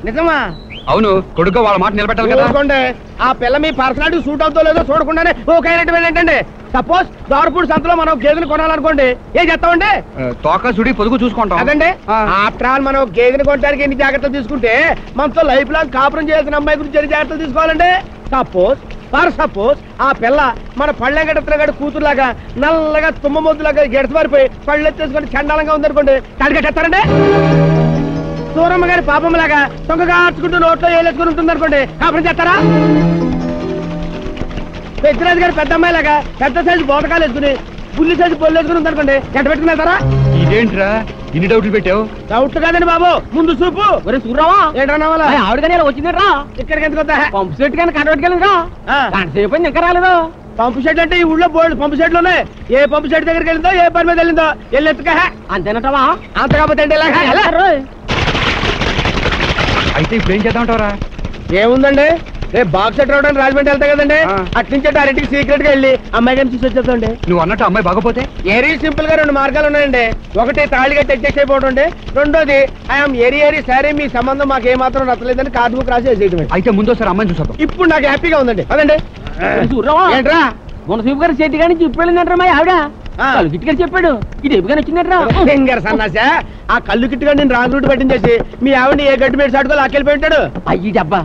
నిజమా? అవును, కొడుకు వాళ్ళ మాట నిలబెట్టాలి కదా. ఆ పిల్ల మీ పర్సనాలిటీ సూట్ అవుతో లేదో చూడకుండానే ఓకే ఏంటంటే సపోజ్ దారుపూడి సంతలో మనం గేదెని కొనాలనుకోండి, ఏం చేస్తామండి? తోక సుడి పొదుగు చూసుకుంటాం. అదండి. ఆఫ్టర్ ఆల్ మనం గేదెని కొనడానికి ఎన్ని జాగ్రత్తలు తీసుకుంటే మనతో లైఫ్ లాంగ్ కాపురం చేయాల్సిన అమ్మాయి గురించి ఎన్ని జాగ్రత్తలు తీసుకోవాలండి? సపోజ్ ఆ పిల్ల మన పళ్ళెంగడ కూతురులాగా నల్లగా తుమ్మ మొద్దులాగా గెడతమారిపోయి పళ్ళు ఎత్తేసుకొని చండాలంగా ఉందనుకోండి, కడిగట్టేస్తారండి. సూరమ్మ గారి పాపంలాగా తొంగగా ఆర్చుకుంటూ నోట్లో వేలేసుకుని ఉంటుంది అనుకోండి, కాపురం చేస్తారా? పెద్దరాజు గారి పెద్ద అమ్మాయిలాగా పెద్ద సైజు బోటకాలు వేసుకుని బుల్లి సైజు పొల్లు వేసుకుని ఉందనుకోండి, ఎట్ట పెట్టుకుని వెళ్తారా? ఇదేంట్రా ఇన్ని డౌట్లు పెట్టావు? డౌట్ కాదండి బాబు, ముందు చూపు. చూడరావా ఏంటన్నా ఆవిడ కానీ వచ్చిందరా? ఇక్కడికి ఎందుకు వద్దా? పంపు సెట్ కానీ కనబెట్టుకెళ్ళిందా? సేపు ఇంకా రాలేదు. పంపు సెట్ అంటే ఈ ఊళ్ళో బోర్డు పంపు సెట్లు ఉన్నాయి. ఏ పంపు సెట్ దగ్గరికి వెళ్ళిందో, ఏ పని మీద వెళ్ళిందో వెళ్ళి ఎత్తుక. అంతేనటవా? అంత కాకపోతే అయితే ఇప్పుడు ఏం చేద్దామంటారా? ఏముందండి, రేపు బాక్స్ సెట్ రావడానికి రాజమండ్రి వెళ్తా కదండి, అట్నుంచి అన్నింటికి సీక్రెట్ గా వెళ్ళి అమ్మాయి గారిని చూసి వచ్చేద్దాండి. నువ్వు అన్నట్టు అమ్మాయి బాగపోతే? వెరీ సింపుల్ గా 2 మార్గాలు ఉన్నాయండి. ఒకటి తాళిగా టెక్స్ అయిపోవడం, రెండోది ఐఎమ్ ఏరి సరే మీ సంబంధం మాకు ఏమాత్రం నచ్చలేదని కార్డు బుక్ రాసి వేసేయటం. అయితే ముందు సార్ అమ్మాయిని చూసాం. ఇప్పుడు నాకు హ్యాపీగా ఉందండి. అదండి ఏంట్రా మన సూపు గారి చేతి కానీ చెప్పి వెళ్ళిందంటారా మా ఆవిడ? కళ్ళు కిట్టుగాని చెప్పాడు, ఇది ఎప్పుగానే వచ్చిందంటారా? సన్నాసా ఆ కళ్ళు కిట్టుగా నేను రాంగ్ రూట్ పట్టించేసి మీ ఆవిడ ఏ గడ్డి మీద సాటుకో లాక్కెళ్ళిపోయి ఉంటాడు. అయ్యి డబ్బా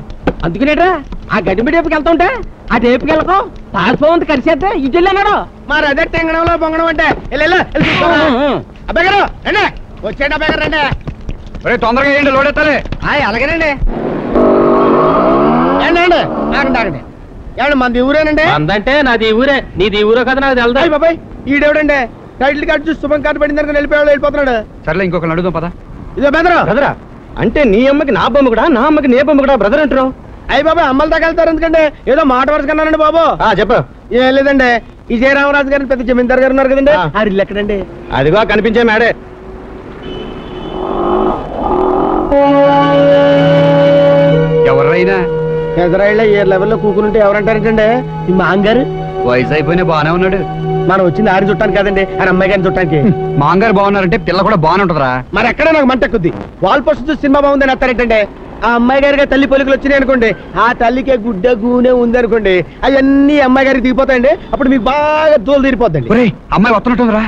అందుకునేట్రా ఆ గడ్డి మీద ఏపుకి వెళ్తా ఉంటే ఆ టేపుకి వెళ్ళకో తాల్పోంది కలిసేస్తే ఇటు వెళ్ళాడు. మరి అదే తెంగడంలో పొంగడం అంటే అబ్బాయి గారు రండి, వచ్చేయండి అబ్బాయి గారు రండి. తొందరగా ఏంటి లోడెత్తాలి. అలాగేనండి. ఏంటండి ఆగండి ఏమండి మనది ఊరేనండి? అందంటే నాది ఊరే, నీది ఊరో కదా నాకు తెలుదా? బాబాయ్ ఈడేవిడండి టైటిల్ కార్డు చూసి శుభం కార్డు పడింది అనుకుని వెళ్ళిపోతున్నాడు. సర్లే ఇంకొకరు అడుగుదాం పదా. ఇదో బెదరా అంటే నీ అమ్మకి నా బొమ్మ కూడా, నా అమ్మకి నీ బొమ్మ కూడా బ్రదర్ అంటున్నావు? అయ్యి బాబాయ్ అమ్మల దాకా వెళ్తారు ఎందుకంటే ఏదో మాట వరుస కన్నానండి బాబు. చెప్పు. ఏం లేదండి, విజయరామరాజు గారిని పెద్ద జమీందారు గారు ఉన్నారు కదండి, ఆ ఇల్లు ఎక్కడండి? అదిగో కనిపించే మేడే. ఎవరైనా ఎదురాయిళ్ళ ఏ లెవెల్లో కూకునుంటే ఎవరంటారంటండి? ఈ మాంగారు వయసు అయిపోయినా బాగానే ఉన్నాడు. మనం వచ్చింది ఆరి చుట్టానికి కదండి, ఆయన అమ్మాయి గారిని చుట్టానికి. మాంగారు బాగున్నారంటే పిల్ల కూడా బాగానే ఉంటుందిరా. మరి ఎక్కడ నాకు మంట ఎక్కుద్ది. వాల్ పోస్ట్ చూసి సినిమా బాగుందని అత్తారేంటండి? ఆ అమ్మాయి గారికి తల్లి పొలికలు వచ్చినాయి అనుకోండి, ఆ తల్లికి గుడ్డ గూనె ఉంది అనుకోండి, అవన్నీ అమ్మాయి గారికి దిగిపోతాయండి. అప్పుడు మీకు బాగా దూలు తీరిపోద్దండి. అమ్మాయి వస్తున్నట్టుందిరా.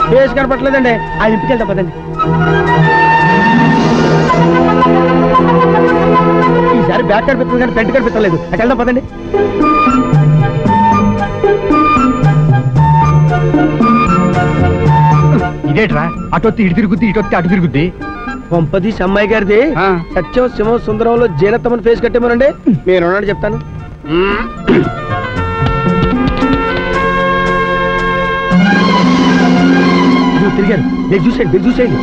బేస్ కనపట్లేదండి, ఆ ఇంటికి వెళ్తా పదండి. ఈసారి బ్యాక్ కనిపిస్తుంది కానీ ఫ్రంట్ కనిపించలేదు, అటు వెళ్దాం పదండి. ఇదేట్రా అటొత్తి ఇటు తిరుగుద్ది, ఇటొత్తి అటు తిరుగుద్ది. పంపది అమ్మాయి గారిది. సత్యం సింహం సుందరంలో జైనత్తమని ఫేస్ కట్టేమోనండి. నేను చెప్తాను. తిరిగారు, మీరు చూసేయండి.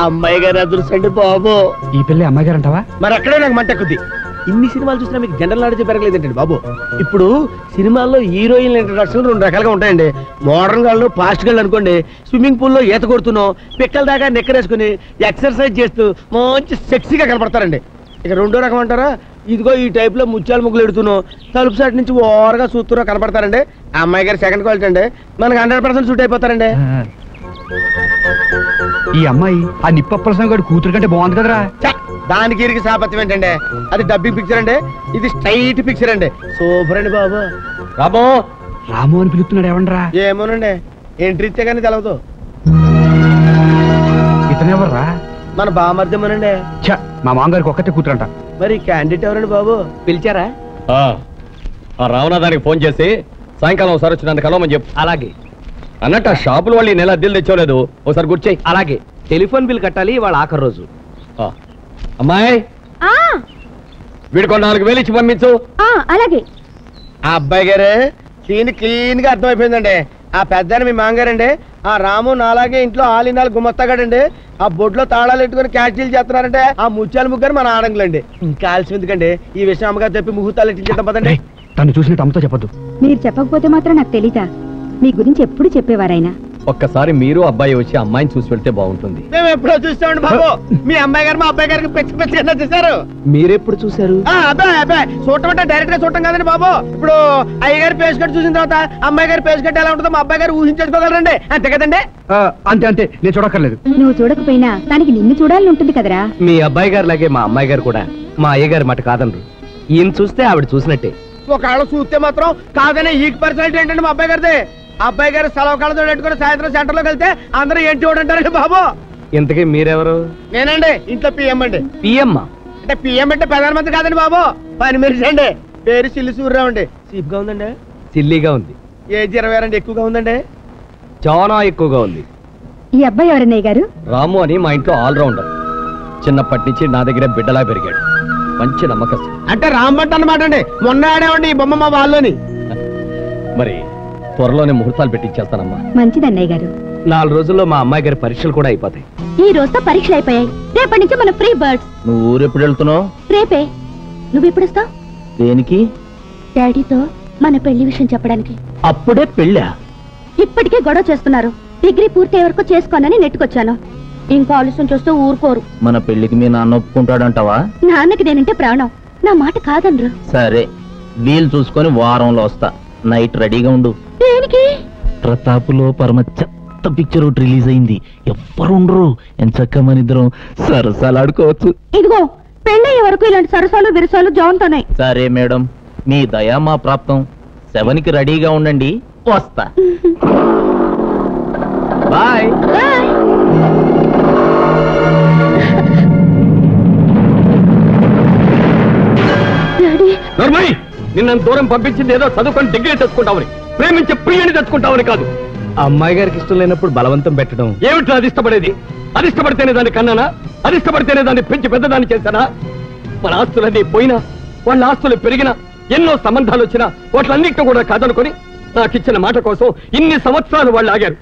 అమ్మాయి గారు అదృష్టండి బాబు. ఈ పిల్ల అమ్మాయి గారు అంటావా? మరి అక్కడే నాకు మంట ఎక్కుద్ది. ఇన్ని సినిమాలు చూసినా మీకు జనరల్ నాలెడ్జ్ పెరగలేదండి బాబు. ఇప్పుడు సినిమాల్లో హీరోయిన్ ఇంట్రడక్షన్ 2 రకాలుగా ఉంటాయండి. మోడర్న్ గాళ్ళు, ఫాస్ట్ గాళ్ళు అనుకోండి స్విమ్మింగ్ పూల్ లో ఈత కొడుతున్నాం, పిక్కల దాకా నెక్కరేసుకుని ఎక్సర్సైజ్ చేస్తూ మంచి సెక్సీగా కనపడతారండి. ఇక 2వ రకం అంటారా, ఇదిగో ఈ టైప్ లో ముత్యాల ముగ్గులు ఎడుతున్నాం, తలుపు సైడ్ నుంచి ఓవర్గా చూస్తున్నా కనపడతారండి. ఆ అమ్మాయి గారు సెకండ్ క్వాలిటీ అండి, మనకి 100% సూట్ అయిపోతారండి. ఈ అమ్మాయి ఆ నిప్పప్రసం గారి కూతురు కంటే బాగుంది కదరా. దానికి ఇరికి సాపత్యం ఏంటండి, అది డబ్బింగ్ పిక్చర్ అండి, ఇది స్ట్రైట్ పిక్చర్ అండి. సూపర్ అండి బాబు. రాము అని పిలుస్తున్నాడు ఏమండ్రా? ఏమోనండి, ఎంట్రీ ఇచ్చే కానీ తెలవదు. ఇతనెవర్రా? మన బామర్దమనండి. మా మామగారికి ఒక్కతే కూతురంట. మరి క్యాండిడేట్ ఎవరండి బాబు? పిలిచారా? రావణాదానికి ఫోన్ చేసి సాయంకాలం ఒకసారి వచ్చినందుకు కలవమని చెప్పు. అలాగే. అన్నట్టు ఆ షాపుల వాళ్ళు ఈ నెల అద్దెలు తెచ్చేయలేదు, ఒకసారి గుర్చేయి. అలాగే. టెలిఫోన్ బిల్ కట్టాలి వాళ్ళ ఆఖరి రోజు. అమ్మాయి వీడికి 4,000 ఇచ్చి పంపించు. అలాగే. ఆ అబ్బాయి గారు సీన్ క్లీన్ గా అర్థమైపోయిందండి. ఆ పెద్ద మీ మాంగారండి, ఆ రాము నాలాగే ఇంట్లో ఆలినాలు గుమస్తాగాడండి. ఆ బొడ్లో తాళాలు పెట్టుకుని క్యాషీలు చేస్తున్నారంటే ఆ ముత్యాల ముగ్గురు మన ఆడంగులండి. ఇంకా ఆలస్యం ఎందుకండి, ఈ విషయం అమ్మగారు చెప్పి ముహూర్తాలు ఎట్టించేద్దాం పదండి. తను చూసినట్టు అమ్మతో చెప్పొద్దు. మీరు చెప్పకపోతే మాత్రం నాకు తెలీదా? మీ గురించి ఎప్పుడు చెప్పేవారైనా. ఒక్కసారి మీరు అబ్బాయి వచ్చి అమ్మాయిని చూసి వెళ్తే బాగుంటుంది. మేము ఎప్పుడో చూస్తామండి బాబు. మీ అమ్మాయి గారు మా అబ్బాయి గారికి పిచ్చి చూసారు. మీరెప్పుడు చూసారు? అబ్బాయి చూడటం అంటే డైరెక్ట్ గా చూడటం కదండి బాబు. ఇప్పుడు అయ్యగారి పేస్ కట్ చూసిన తర్వాత అమ్మాయి గారి పేస్ కట్ ఎలా ఉంటుందో మా అబ్బాయి గారు ఊహించుకోగలరండి. అంతే కదండి? అంతే అంతే, నేను చూడక్కర్లేదు. నువ్వు చూడకపోయినా దానికి నిన్ను చూడాలని ఉంటుంది కదరా. మీ అబ్బాయి గారు లాగే మా అమ్మాయి గారు కూడా మా అయ్యగారి మాట కాదనరు. ఈయన చూస్తే ఆవిడ చూసినట్టే. ఒకవేళ చూస్తే మాత్రం కాదనే ఈ పర్సనాలిటీ ఏంటండి మా అబ్బాయి గారిది. అబ్బాయి గారు సెలవు కాళ్ళతో పెట్టుకుని సాయంత్రం సెంటర్ లోకి వెళ్తే అందరూ ఏంటి చూడంటారండి బాబు. ఇంతకీ మీరెవరు? నేనండి ఇంట్లో పిఎం అండి. పిఎం అంటే పిఎం అంటే ప్రధానమంత్రి కాదండి బాబు, పని మనిషి అండి. పేరు సిల్లి సూర్యరావు అండి. చీప్ గా ఉందండి. సిల్లీగా ఉంది. ఏజ్ 26 ఎక్కువగా ఉందండి. చాలా ఎక్కువగా ఉంది. ఈ అబ్బాయి ఎవరన్నయ్య గారు? రాము అని మా ఇంట్లో ఆల్రౌండర్. చిన్నప్పటి నుంచి నా దగ్గర బిడ్డలా పెరిగాడు. మంచి నమ్మకం. అంటే రాంబట్ అన్నమాట అండి. మొన్న ఆడేవండి ఈ బొమ్మ మా వాళ్ళని. మరి త్వరలోనే ముహూర్తాలు పెట్టించేస్తానమ్మా. మంచిదన్నయ్య గారు. 4 రోజుల్లో మా అమ్మాయి గారి పరీక్షలు కూడా అయిపోతాయి. ఈ రోజుతో పరీక్షలు అయిపోయాయి. రేపటి నుంచి మనం ఫ్రీ బర్డ్స్. నువ్వు ఊరెప్పుడు వెళ్తున్నావు? రేపే. నువ్వు ఎప్పుడు వస్తావు? దేనికి? డాడీతో మన పెళ్లి విషయం చెప్పడానికి. అప్పుడే పెళ్ళా? ఇప్పటికే గొడవ చేస్తున్నారు. డిగ్రీ పూర్తయ్యే వరకు చేసుకోనని నెట్టుకొచ్చాను. ఇంకా ఆలస్యం చూస్తూ ఊరుకోరు. మన పెళ్లికి మీ నాన్న ఒప్పుకుంటాడంటావా? నాన్నకి నేనంటే ప్రాణం. నా మాట కాదనరు. సరే, వీలు చూసుకొని వారంలో వస్తా. నైట్ రెడీగా ఉండు. దేనికి? ప్రతాపులో పరమ చెత్త పిక్చర్ ఒకటి రిలీజ్ అయింది. ఎవ్వరుండరు. ఎంచక్క మన ఇద్దరం సరసాలాడుకోవచ్చు. ఇదిగో పెళ్ళయ్యే వరకు ఇలాంటి సరసాలు విరసాలు జాన్తోనే. సరే మేడం, మీ దయా మా ప్రాప్తం. 7కి రెడీగా ఉండండి, వస్తా. బాయ్. నిన్ను దూరం పంపించింది ఏదో చదువుకొని డిగ్రీ తెచ్చుకుంటావని, ప్రేమించే ప్రియుని తెచ్చుకుంటావని కాదు. ఆ అమ్మాయి గారికి ఇష్టం లేనప్పుడు బలవంతం పెట్టడం ఏమిటో? అది ఇష్టపడేది? అది ఇష్టపడితేనే దాన్ని కన్నానా? అది ఇష్టపడితేనే దాన్ని పెంచి పెద్దదాన్ని చేశానా? మన ఆస్తులన్నీ పోయినా, వాళ్ళ ఆస్తులు పెరిగినా, ఎన్నో సంబంధాలు వచ్చినా వాటిలన్నింటినీ కూడా కాదనుకొని నాకిచ్చిన మాట కోసం ఇన్ని సంవత్సరాలు వాళ్ళు ఆగారు.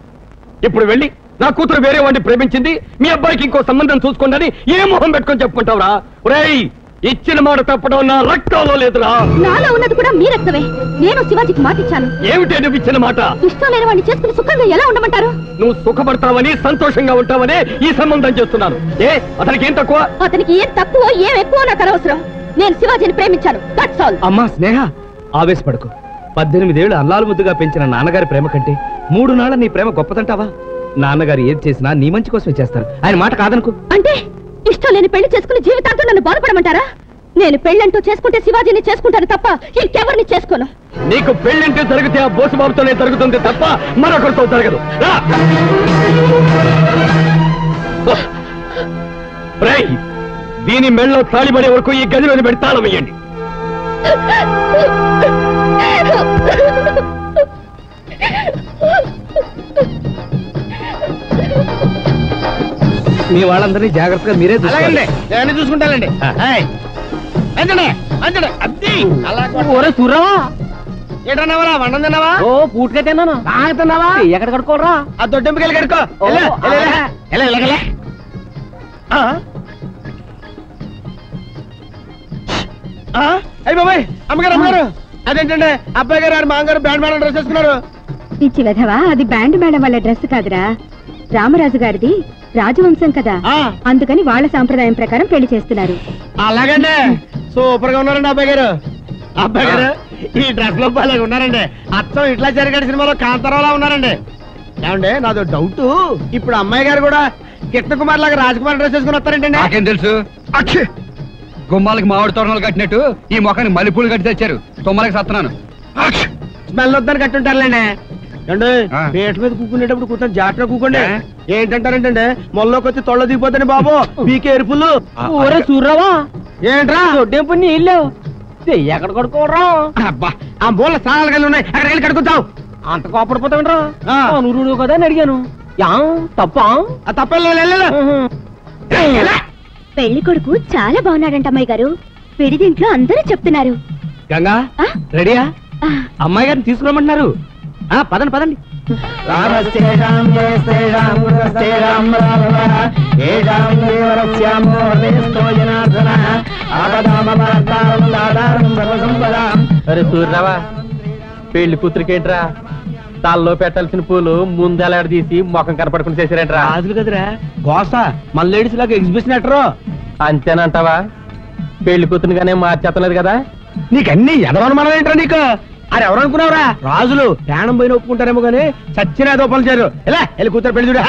ఇప్పుడు వెళ్ళి నా కూతురు వేరే వాడిని ప్రేమించింది, మీ అబ్బాయికి ఇంకో సంబంధం చూసుకోండి ఏ మొహం పెట్టుకొని చెప్పుకుంటావురా? ఒరేయ్, ఇచ్చిన మాట తప్పడం నా రక్తంలో లేదురా. నాలో ఉన్నది కూడా మీ రక్తమే. నేను శివాజీకి మాట ఇచ్చాను. ఏమిటే నువ్వు ఇచ్చిన మాట? ఇష్టం లేని వాడిని చేసుకుని సుఖంగా ఎలా ఉండమంటారు? నువ్వు సుఖపడతావని, సంతోషంగా ఉంటావనే ఈ సంబంధం చేస్తున్నాను. ఏ అతనికి ఏం తక్కువ? అతనికి ఏం తక్కువ ఏం ఎక్కువ నాకు అనవసరం. నేను శివాజీని ప్రేమించాను. That's all. అమ్మా స్నేహ, ఆవేశపడకు. 18 ఏళ్ళు అల్లాలు ముద్దుగా పెంచిన నాన్నగారి ప్రేమ కంటే 3 నాళ్ళ నీ ప్రేమ గొప్పదంటావా? నాన్నగారు ఏది చేసినా నీ మంచి కోసమే చేస్తారు. ఆయన మాట కాదనుకో. అంటే ఇష్టం లేని పెళ్లి చేసుకుని జీవితాంతో నన్ను బాధపడమంటారా? నేను పెళ్ళంటూ చేసుకుంటే శివాజీని చేసుకుంటాను తప్ప ఇంకెవరిని చేసుకోను. నీకు పెళ్ళంటే జరిగితే ఆ బోసుబాబుతోనే జరుగుతుంది తప్ప మరొకరితో జరగదు. దీని మెళ్ళలో తాళిబడే వరకు ఈ గదిలోని పెడతాళం వేయండి. మీ వాళ్ళందరినీ జాగ్రత్తగా మీరే చూసుకుంటానండి. ఏటన్నావా? వండం తిన్నావా? ఓ పూటగా తిన్నాను. బాగా తిన్నావా? ఎక్కడ కడుకోరా? ఆ దొడ్డెంపుకెళ్ళి కడుకో. అయ్యి బాబాయ్, అమ్మగారు అమ్మగారు, అదేంటండి అబ్బాయి గారు మామగారు బ్యాండ్ మేడం డ్రెస్ వేసుకున్నారు. పిచ్చి వెధవా, అది బ్యాండ్ మేడం వాళ్ళ డ్రెస్ కాదురా. రామరాజు గారిది రాజవంశం కదా, అందుకని వాళ్ళ సాంప్రదాయం ప్రకారం పెళ్లి చేస్తున్నారు. అలాగండి, సూపర్ గా ఉన్నారండి అబ్బాయి గారు. అబ్బాయి గారు ఈ డ్రెస్ లో బాగా ఉన్నారండి. అచ్చం ఇట్లా జరిగాడు సినిమాలో కాంతారావులా ఉన్నారండి. ఏమండి నాదో డౌట్, ఇప్పుడు అమ్మాయి గారు కూడా కిట్న కుమార్ లాగా రాజకుమార్ డ్రెస్ వేసుకుని వస్తారంటే? నాకేం తెలుసు. గుమ్మాలకి మామిడి తోరణాలు కట్టినట్టు ఈ మొఖానికి మల్లెపూలు కట్టి తెచ్చారు. తొమ్మలకి సత్తున్నాను. స్మెల్ వద్దని కట్టుంటారులేండి. అండి పేట మీద కూకునేటప్పుడు కూర్చొని జాగ్రత్తగా కూకోండి. ఏంటంటారంటే మొల్లోకి వచ్చి తొళ్ళ దిగిపోతాను బాబు, మీ కేర్ఫుల్. ఊరే చూడరావా? ఏంట్రా దొడ్డేపు నీళ్ళు ఎక్కడ కడుకోరా? అబ్బా, ఆ మూల స్నానాలు కలిగి ఉన్నాయి, అక్కడ వెళ్ళి కడుకుతావు. అంత కోపడిపోతావురా? నూరు కదా అని అడిగాను. తప్ప తప్పలేదు. పెళ్లి కొడుకు చాలా బాగున్నాడంట అమ్మాయి గారు. పెడిదింట్లో అందరూ చెప్తున్నారు. గంగా రెడీయా? అమ్మాయి గారిని తీసుకురమ్మంటున్నారు. పదండి పదండి. అరే సూర్యరావా, పెళ్లి కూతురికేంట్రా తల్లో పెట్టాల్సిన పూలు ముందెలాడ తీసి ముఖం కనపడుకుని చేశారంటరా. రాజులు కదరా గోస మన లేడీస్ లాగా ఎగ్జిబిషన్ ఎట్టరు. అంతేనంటావా? పెళ్లి కూతురుగానే మార్చేతలేదు కదా. నీకన్నీ ఎదవనుమానం ఏంట్రా నీకు? అది ఎవరు అనుకున్నావురా? రాజులు ప్రాణం పోయిన ఒప్పుకుంటారేమో గానీ సచ్చిన ఏదో పనులు చేయరు. ఎలా వెళ్ళి కూతురు పెళ్లి చూడు.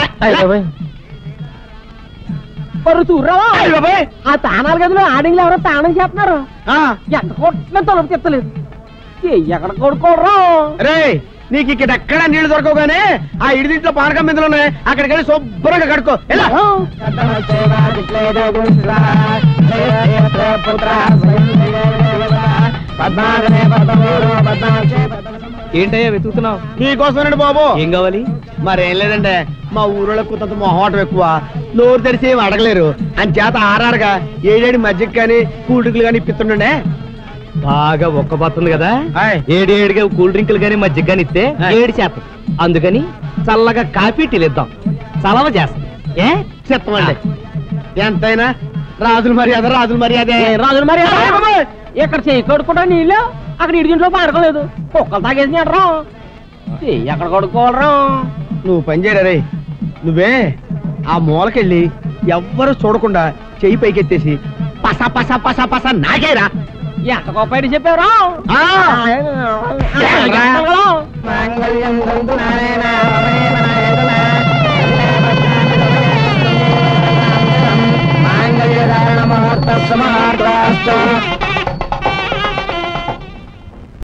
చూడరావా ఆ తానాలు గదిలో ఆడింగ్లు ఎవరో తానం చేస్తున్నారు. ఎంత కొట్టినా తలుపు తెత్తలేదు. ఎక్కడ కొడుకోడరా రే? నీకు ఇక్కడ ఎక్కడ నీళ్లు దొరకవు గానీ ఆ ఇడిదింట్లో పానకం బిందులు ఉన్నాయి, అక్కడికి వెళ్ళి శుభ్రంగా కడుకో. ఎలా ఏంటయ్యా వెతుకుతున్నావు? నీకోసమేనండి బాబు. ఏం కావాలి? మరేం లేదండి, మా ఊరోళ్ళ కొంత మొహమాటం ఎక్కువ, నోరు తెరిచి ఏం అడగలేరు. అని చేత ఆరారుగా ఏడేడి మజ్జిగ కానీ కూల్ డ్రింకులు కానీ ఇప్పిస్తుండే. బాగా ఒక్కబోతుంది కదా, ఏడేడుగా కూల్ డ్రింకులు గానీ మజ్జిగ గానీ ఇస్తే 7%. అందుకని చల్లగా కాఫీ టీలు ఇద్దాం, చలవ చేస్తాం. చెప్తామండి. ఎంతైనా రాజుల మర్యాద రాజుల మర్యాద. రాజుల మర్యాద ఇక్కడ చేయి కడుక్కుంటా నీళ్ళు, అక్కడ ఇడిగింట్లో పారకలేదు. కుక్కలు తాగేసి రా ఎక్కడ కొడుకోవాలరా. నువ్వు పని చేయరా రే, నువ్వే ఆ మూలకెళ్ళి ఎవ్వరు చూడకుండా చెయ్యి పైకెత్తేసి పస పస పస పస నాకేరా. ఎంత గొప్ప చెప్పారా?